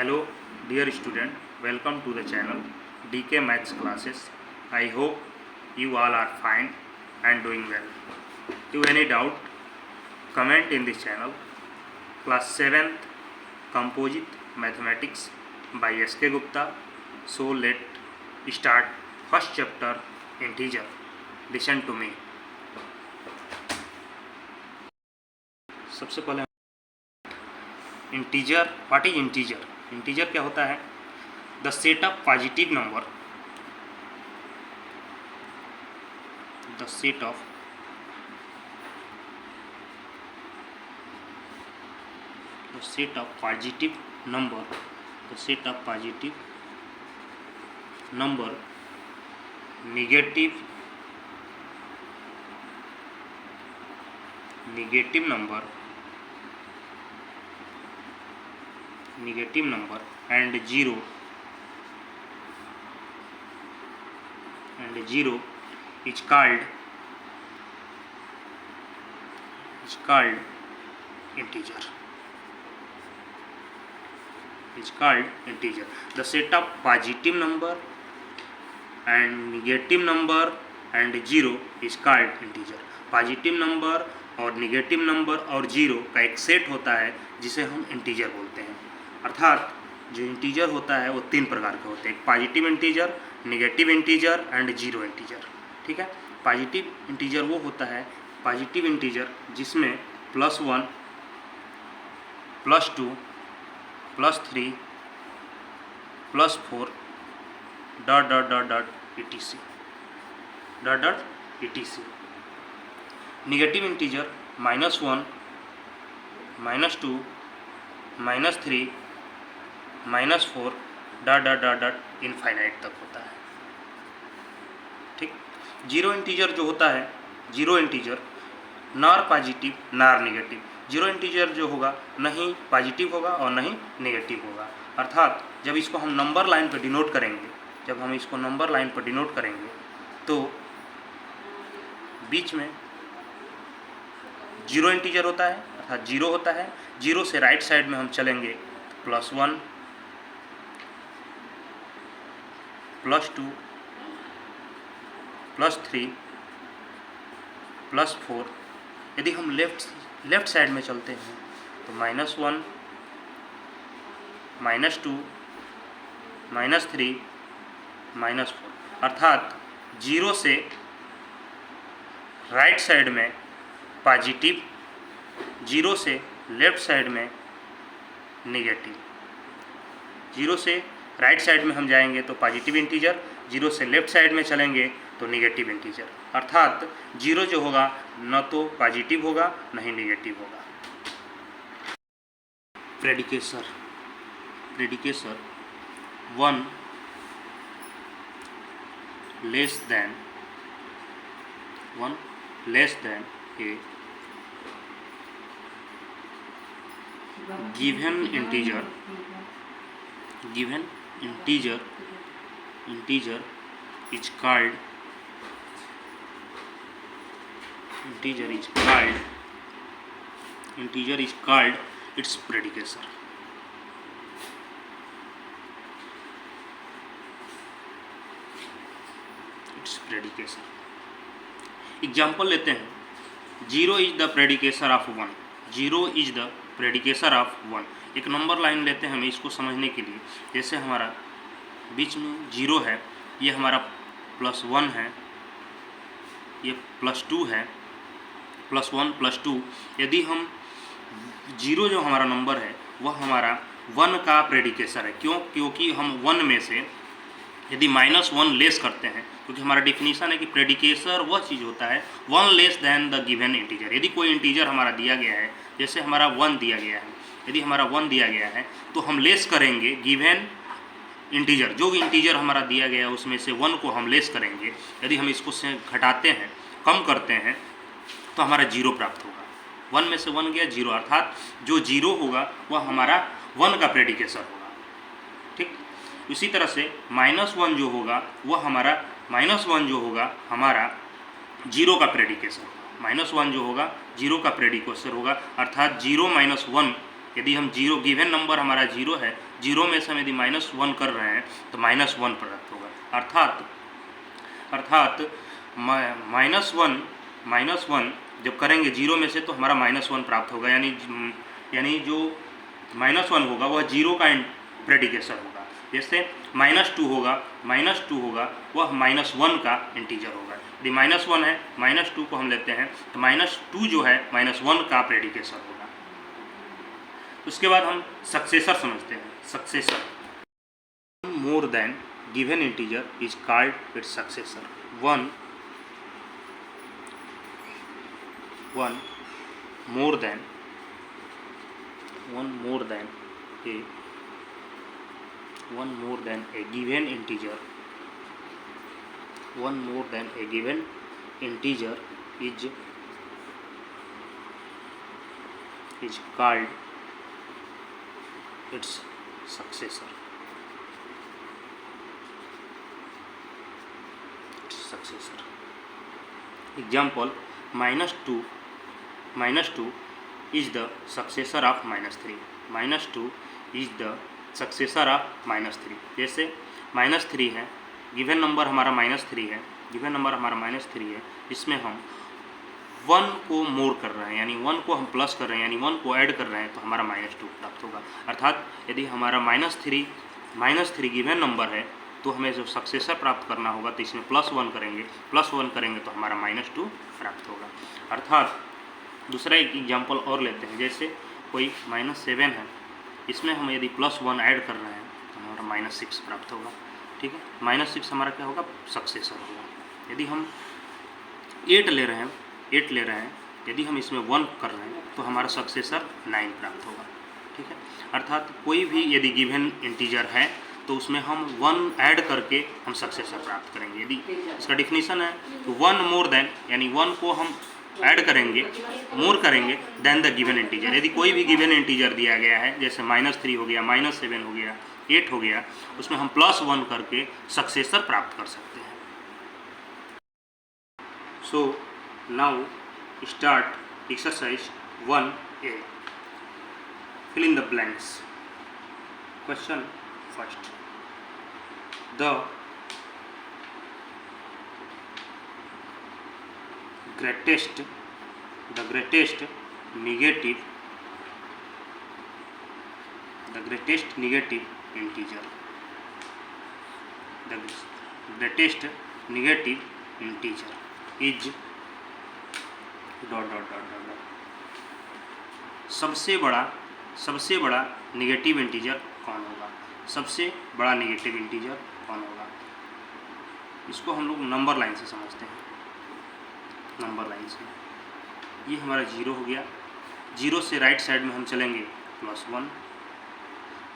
Hello dear student, welcome to the channel DK Maths classes. I hope you all are fine and doing well. If you have any doubt, comment in this channel. Class 7th Composite Mathematics by SK Gupta. So let start first chapter integer. Listen to me. सबसे पहले integer. What is integer? Integer क्या होता है? The set of positive number, the set of positive number, the set of positive number negative number and zero is called integer. The set of positive number and negative number and zero is called integer. Positive number और negative number और zero का एक set होता है जिसे हम integer बोलते हैं. अर्थात जो इंटीजर होता है वो तीन प्रकार के होते हैं. एक positive integer, negative integer and zero integer. ठीक है. पॉजिटिव इंटीजर वो होता है, पॉजिटिव इंटीजर जिसमें +1 +2 +3 +4 ... etc. निगेटिव इंटीजर -1 -2 -3 -4 ... इनफाइनाइट तक होता है. ठीक. जीरो इंटीजर जो होता है, जीरो इंटीजर नार पॉजिटिव नार निगेटिव. जीरो इंटीजर जो होगा नहीं पॉजिटिव होगा और नहीं निगेटिव होगा. अर्थात जब इसको हम नंबर लाइन पर डिनोट करेंगे, तो बीच में जीरो इंटीजर होता है, अर्थात जीरो होता है. जीरो से राइट साइड में हम चलेंगे +1 +2 +3 +4. यदि हम लेफ्ट साइड में चलते हैं तो -1 -2 -3 -4. अर्थात जीरो से राइट साइड में पॉजिटिव, जीरो से लेफ्ट साइड में निगेटिव. जीरो से राइट साइड में हम जाएंगे तो पॉजिटिव इंटीजर, जीरो से लेफ्ट साइड में चलेंगे तो निगेटिव इंटीजर. अर्थात जीरो जो होगा न तो पॉजिटिव होगा न ही निगेटिव होगा. प्रेडिकेसर 1 less than a given integer is called its predecessor. Example लेते हैं. Zero is the predecessor of 1. Zero is the predecessor of 1. एक नंबर लाइन लेते हैं हमें इसको समझने के लिए. जैसे हमारा बीच में जीरो है, ये हमारा +1 है, ये +2 है, +1 +2. यदि हम जीरो जो हमारा नंबर है वह हमारा 1 का प्रेडिकेसर है. क्यों? क्योंकि हम 1 में से यदि -1 लेस करते हैं, क्योंकि हमारा डिफिनीशन है कि प्रेडिकेसर वह चीज़ होता है 1 less than the given integer. यदि कोई इंटीजर हमारा दिया गया है, जैसे हमारा 1 दिया गया है, यदि हमारा 1 दिया गया है तो हम लेस करेंगे गिवन इंटीजर. जो इंटीजर हमारा दिया गया है उसमें से 1 को हम लेस करेंगे. यदि हम इसको से घटाते हैं, कम करते हैं, तो हमारा जीरो प्राप्त होगा. 1 में से 1 गया, जीरो. अर्थात जो जीरो होगा वह हमारा 1 का प्रेडिकेसर होगा. ठीक. इसी तरह से -1 जो होगा वह हमारा जीरो का प्रेडिकेसर होगा. -1 जो होगा जीरो का प्रेडिकेसर होगा. अर्थात 0 - 1 यदि हम जीरो, गिवन नंबर हमारा जीरो है, जीरो में से हम यदि -1 कर रहे हैं तो -1 प्राप्त होगा। अर्थात -1 जब करेंगे जीरो में से तो हमारा -1 प्राप्त होगा, यानी जो -1 होगा वह जीरो का प्रेडिकेसर होगा। जैसे -2 होगा वह -1 का इंटीजर होगा। यदि -1 है, -2 को हम लेते हैं तो -2 जो है -1 का प्रेडिकेसर होगा। उसके बाद हम सक्सेसर समझते हैं। Successor, more than given integer is called its successor. One more than a given integer is called its successor. Example, -2 is the successor of -3. -2 is the successor of -3। जैसे -3 है, गिवन नंबर हमारा -3 है, इसमें हम 1 को मोर कर रहे हैं, यानी 1 को हम प्लस कर रहे हैं, यानी 1 को ऐड कर रहे हैं, तो हमारा -2 प्राप्त होगा। अर्थात यदि हमारा -3 गिवन नंबर है तो हमें जो सक्सेसर प्राप्त करना होगा तो इसमें +1 करेंगे तो हमारा -2 प्राप्त होगा। अर्थात दूसरा एक एग्जाम्पल और लेते हैं। जैसे कोई -7 है, इसमें हम यदि +1 ऐड कर रहे हैं तो हमारा -6 प्राप्त होगा। ठीक है, -6 हमारा क्या होगा, सक्सेसर होगा। यदि हम 8 ले रहे हैं, यदि हम इसमें 1 कर रहे हैं तो हमारा सक्सेसर 9 प्राप्त होगा। ठीक है, अर्थात कोई भी यदि गिवन इंटीजर है तो उसमें हम 1 ऐड करके हम सक्सेसर प्राप्त करेंगे। यदि इसका डिफिनीशन है तो 1 मोर देन, यानी 1 को हम ऐड करेंगे, मोर करेंगे देन द गिवन इंटीजर। यदि कोई भी गिवन इंटीजर दिया गया है, जैसे -3 हो गया, -7 हो गया, 8 हो गया, उसमें हम +1 करके सक्सेसर प्राप्त कर सकते हैं। So now start exercise 1A। Fill in the blanks. Question first, the greatest negative integer is ... सबसे बड़ा नेगेटिव इंटीजर कौन होगा? सबसे बड़ा नेगेटिव इंटीजर कौन होगा? इसको हम लोग नंबर लाइन से समझते हैं। नंबर लाइन से ये हमारा 0 हो गया, 0 से राइट साइड में हम चलेंगे +1,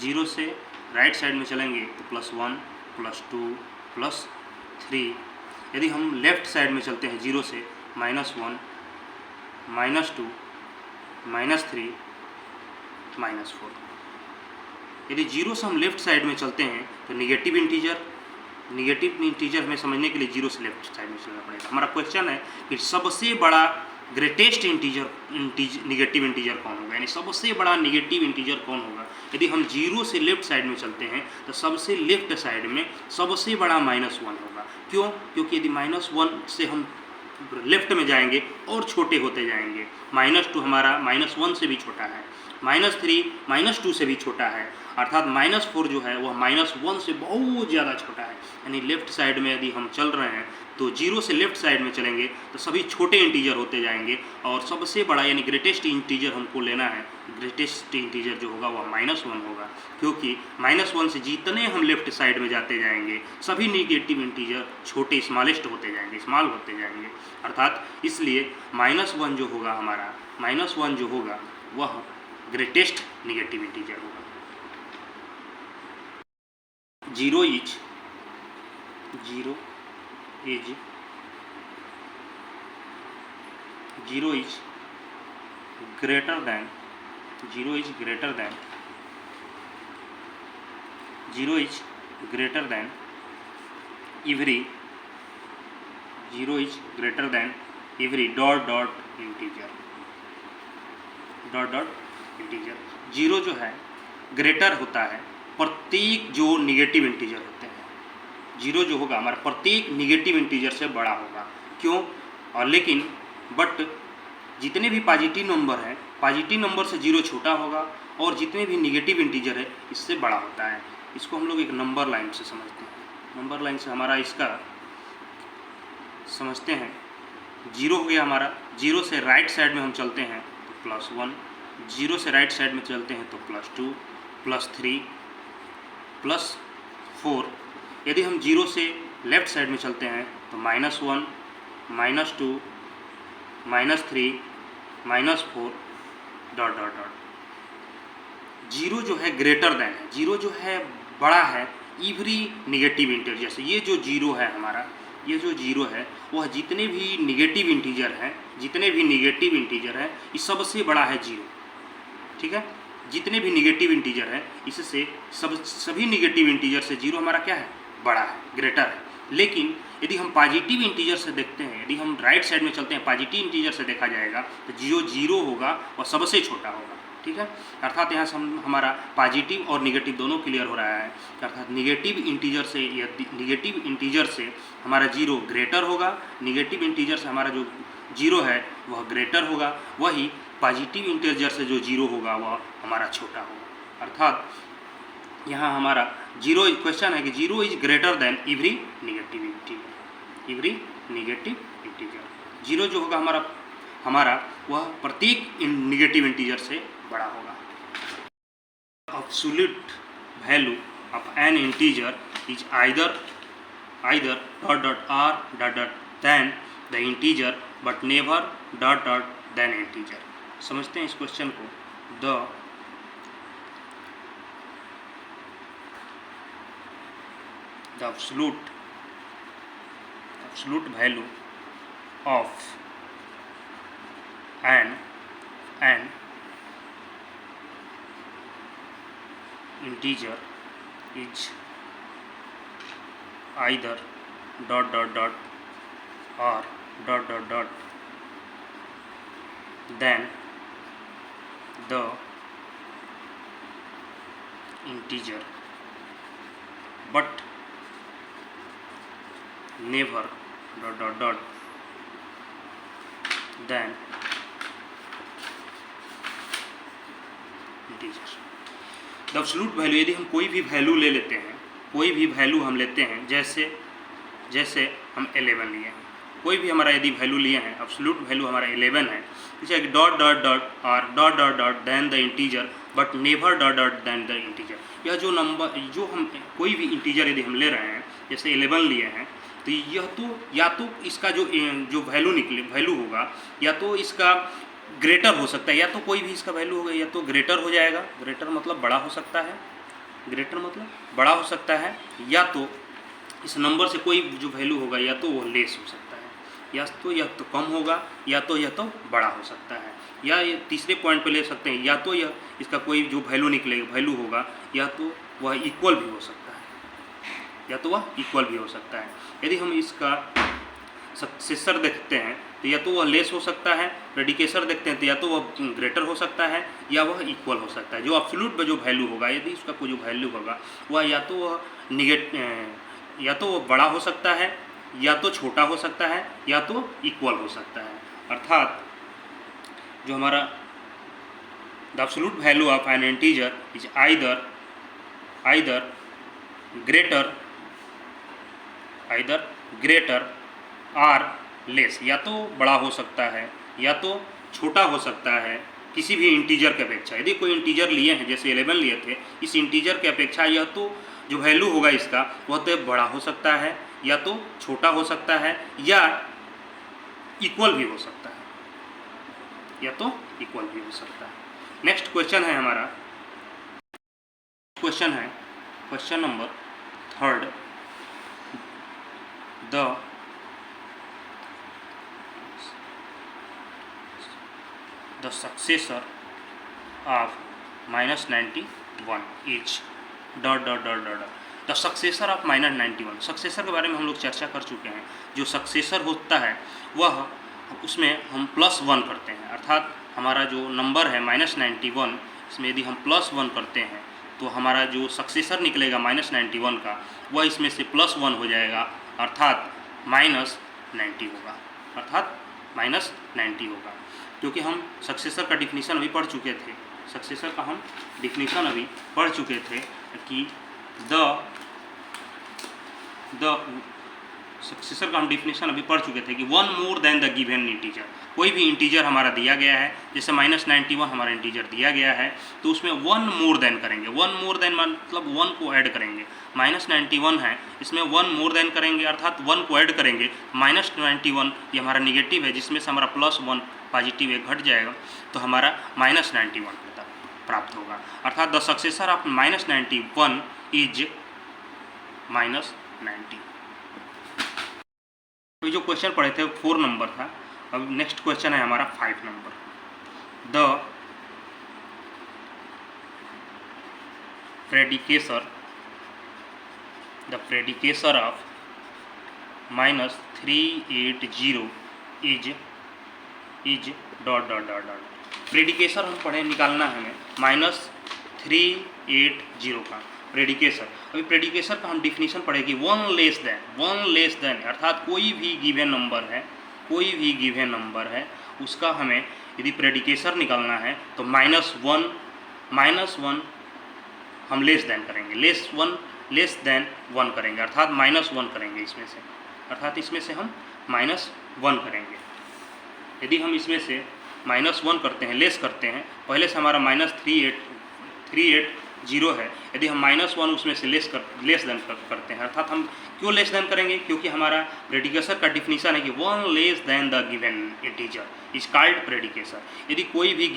0 से राइट साइड में चलेंगे तो +1, +2, +3। यदि हम लेफ़्ट साइड में चलते हैं 0 से -1, -2, -3, -4। यदि 0 से हम लेफ़्ट साइड में चलते हैं तो नेगेटिव इंटीजर हमें समझने के लिए 0 से लेफ्ट साइड में चलना पड़ेगा। हमारा क्वेश्चन है कि सबसे बड़ा ग्रेटेस्ट नेगेटिव इंटीजर कौन होगा, यानी सबसे बड़ा नेगेटिव इंटीजर कौन होगा? यदि हम 0 से लेफ्ट साइड में चलते हैं तो सबसे लेफ्ट साइड में सबसे बड़ा -1 होगा। क्यों? क्योंकि यदि -1 से हम लेफ्ट में जाएंगे और छोटे होते जाएंगे। -2 हमारा -1 से भी छोटा है, -3 -2 से भी छोटा है, अर्थात -4 जो है वह -1 से बहुत ज़्यादा छोटा है। यानी लेफ़्ट साइड में यदि हम चल रहे हैं तो 0 से लेफ़्ट साइड में चलेंगे तो सभी छोटे इंटीजर होते जाएंगे और सबसे बड़ा यानी ग्रेटेस्ट इंटीजर हमको लेना है। ग्रेटेस्ट इंटीजर जो होगा वह -1 होगा, क्योंकि -1 से जितने हम लेफ़्ट साइड में जाते जाएंगे सभी नेगेटिव इंटीजर छोटे स्मॉल होते जाएंगे। अर्थात इसलिए -1 जो होगा हमारा, -1 जो होगा वह ग्रेटेस्ट नेगेटिव इंटीजर होगा। 0 is greater than every ... integer integer. Zero जो है ग्रेटर होता है प्रत्येक जो निगेटिव इंटीजर होते हैं। जीरो जो होगा हमारा प्रत्येक निगेटिव इंटीजर से बड़ा होगा। क्यों? और लेकिन बट जितने भी पॉजिटिव नंबर हैं, पॉजिटिव नंबर से जीरो छोटा होगा और जितने भी निगेटिव इंटीजर है इससे बड़ा होता है। इसको हम लोग एक नंबर लाइन से समझते हैं। नंबर लाइन से हमारा इसका समझते हैं। जीरो हो गया हमारा, जीरो से राइट साइड में हम चलते हैं तो +1, जीरो से राइट साइड में चलते हैं तो +2, +3, +4। यदि हम जीरो से लेफ्ट साइड में चलते हैं तो -1, -2, -3, -4 डॉट डॉट डॉट। जीरो जो है ग्रेटर देन है, जीरो जो है बड़ा है एवरी निगेटिव इंटीजर से। ये जो जीरो है हमारा, ये जो जीरो है वह जितने भी निगेटिव इंटीजर हैं, जितने भी निगेटिव इंटीजर हैं इस सबसे बड़ा है जीरो। ठीक है, जितने भी निगेटिव इंटीजर हैं इससे सभी निगेटिव इंटीजर से जीरो हमारा क्या है? बड़ा है, ग्रेटर है। लेकिन यदि हम पॉजिटिव इंटीजर से देखते हैं, यदि हम राइट साइड में चलते हैं पॉजिटिव इंटीजर से देखा जाएगा तो जो जीरो होगा वह सबसे छोटा होगा। ठीक है, अर्थात यहाँ से हमारा पॉजिटिव और निगेटिव दोनों क्लियर हो रहा है। अर्थात निगेटिव इंटीजर से हमारा जीरो ग्रेटर होगा, निगेटिव इंटीजर से हमारा जो जीरो है वह ग्रेटर होगा, वही पॉजिटिव इंटीजर से जो जीरो होगा वह हमारा छोटा होगा। अर्थात यहाँ हमारा जीरो क्वेश्चन है कि zero is greater than every negative integer, every negative integer. Zero जो होगा हमारा वह प्रत्येक निगेटिव इंटीजर से बड़ा होगा। Absolute value of an integer is either dot dot or dot dot than the integer but never dot dot than integer. समझते हैं इस क्वेश्चन को। The absolute value of an integer is either dot dot dot or dot dot dot then the integer but never dot dot dot then integer. The absolute value, यदि हम कोई भी value ले लेते हैं, कोई भी वैल्यू हम लेते हैं, जैसे हम 11 लिए हैं, कोई भी हमारा यदि वैल्यू लिए हैं, एब्सोल्यूट वैल्यू हमारा 11 है, जैसे डॉट डॉट डॉट और dot dot dot than the integer but never dot dot than the integer. यह जो नंबर, जो हम कोई भी इंटीजर यदि हम ले रहे हैं, जैसे 11 लिए हैं, तो यह तो या तो इसका जो वैल्यू होगा या तो इसका ग्रेटर हो सकता है, या तो कोई भी इसका वैल्यू होगा या तो ग्रेटर हो जाएगा, ग्रेटर मतलब बड़ा हो सकता है, ग्रेटर मतलब बड़ा हो सकता है, या तो इस नंबर से कोई जो वैल्यू होगा या तो वो लेस हो सकता है, या तो यह तो कम होगा या तो यह तो बड़ा हो सकता है, या ये तीसरे पॉइंट पे ले सकते हैं, या तो यह इसका कोई जो वैल्यू होगा या तो वह इक्वल भी हो सकता है, या तो वह इक्वल भी हो सकता है। यदि हम इसका सक्सेसर देखते हैं तो या तो वह लेस हो सकता है, प्रेडिकेसर देखते हैं तो या तो वह ग्रेटर हो सकता है या वह इक्वल हो सकता है। जो एब्सोल्यूट में जो वैल्यू होगा, यदि उसका कोई जो वैल्यू होगा वह या तो वह या तो वह बड़ा हो सकता है, या तो छोटा हो सकता है, या तो इक्वल हो सकता है। अर्थात जो हमारा the absolute value of an integer is either greater or less, या तो बड़ा हो सकता है या तो छोटा हो सकता है किसी भी इंटीजर के अपेक्षा। यदि कोई इंटीजर लिए हैं, जैसे 11 लिए थे, इस इंटीजर के अपेक्षा यह तो जो वैल्यू होगा इसका वह तो बड़ा हो सकता है, या तो छोटा हो सकता है, या इक्वल भी हो सकता है, या तो इक्वल भी हो सकता है। नेक्स्ट क्वेश्चन है हमारा, question number 3। The successor of -91 is dot dot dot dot dot। The successor of -91, successor के बारे में हम लोग चर्चा कर चुके हैं। जो सक्सेसर होता है वह उसमें हम +1 करते हैं, अर्थात हमारा जो नंबर है -91, इसमें यदि हम +1 करते हैं तो हमारा जो सक्सेसर निकलेगा -91 का वह इसमें से +1 हो जाएगा, अर्थात -90 होगा, अर्थात -90 होगा। क्योंकि हम सक्सेसर का डिफिनीशन अभी पढ़ चुके थे, सक्सेसर का हम डिफिनीशन अभी पढ़ चुके थे कि द सक्सेसर का हम डिफिनीशन अभी पढ़ चुके थे कि 1 more than the given integer. कोई भी इंटीजर हमारा दिया गया है, जैसे -91 हमारा इंटीजर दिया गया है, तो उसमें 1 मोर देन करेंगे। 1 मोर देन मतलब 1 को ऐड करेंगे। -91 है, इसमें 1 मोर देन करेंगे, अर्थात 1 को ऐड करेंगे। -91 ये हमारा निगेटिव है, जिसमें से हमारा +1 पॉजिटिव एक घट जाएगा, तो हमारा -91 प्राप्त होगा। अर्थात द सक्सेसर ऑफ -91 इज -90। तो जो क्वेश्चन पढ़े थे 4 नंबर था, अब नेक्स्ट क्वेश्चन है हमारा 5 नंबर। The predecessor of -380 is dot dot dot dot. Predecessor हम पढ़े, निकालना है हमें -380 का प्रेडिकेसर। अभी प्रेडिकेसर का हम डिफिनीशन पढ़े कि 1 लेस देन, अर्थात कोई भी गिवन नंबर है उसका हमें यदि प्रेडिकेसर निकालना है तो -1 हम लेस देन करेंगे, लेस देन 1 करेंगे, अर्थात -1 करेंगे इसमें से, अर्थात इसमें से हम -1 करेंगे। यदि हम इसमें से -1 करते हैं, लेस करते हैं, पहले से हमारा -380 है, यदि हम -1 उसमें से लेस देन करते हैं, अर्थात हम क्यों लेस देन करेंगे, क्योंकि हमारा प्रेडिकेसर का डिफिनीशन है कि 1 less than the given integer is called predecessor. यदि कोई भी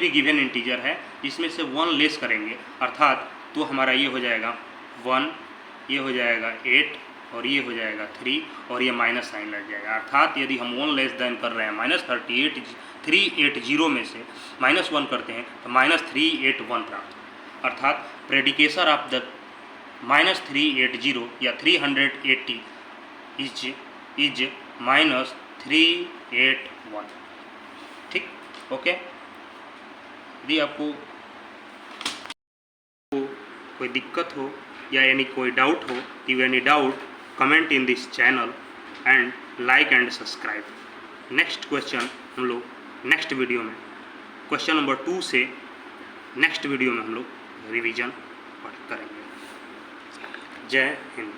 गिवन इंटीजर है जिसमें से 1 लेस करेंगे, अर्थात तो हमारा ये हो जाएगा 1, ये हो जाएगा 8 और ये हो जाएगा 3 और ये माइनस साइन लग जाएगा। अर्थात यदि हम 1 लेस देन कर रहे हैं -380 में से -1 करते हैं तो -381 प्राप्त। अर्थात प्रेडिकेसर ऑफ द -380 या 380 इज -381। ठीक, ओके। यदि आपको कोई दिक्कत हो या यानी कोई डाउट हो, comment in this channel and like and subscribe। Next question हम लोग नेक्स्ट वीडियो में, क्वेश्चन नंबर 2 से नेक्स्ट वीडियो में हम लोग रिवीजन करेंगे। जय हिंद।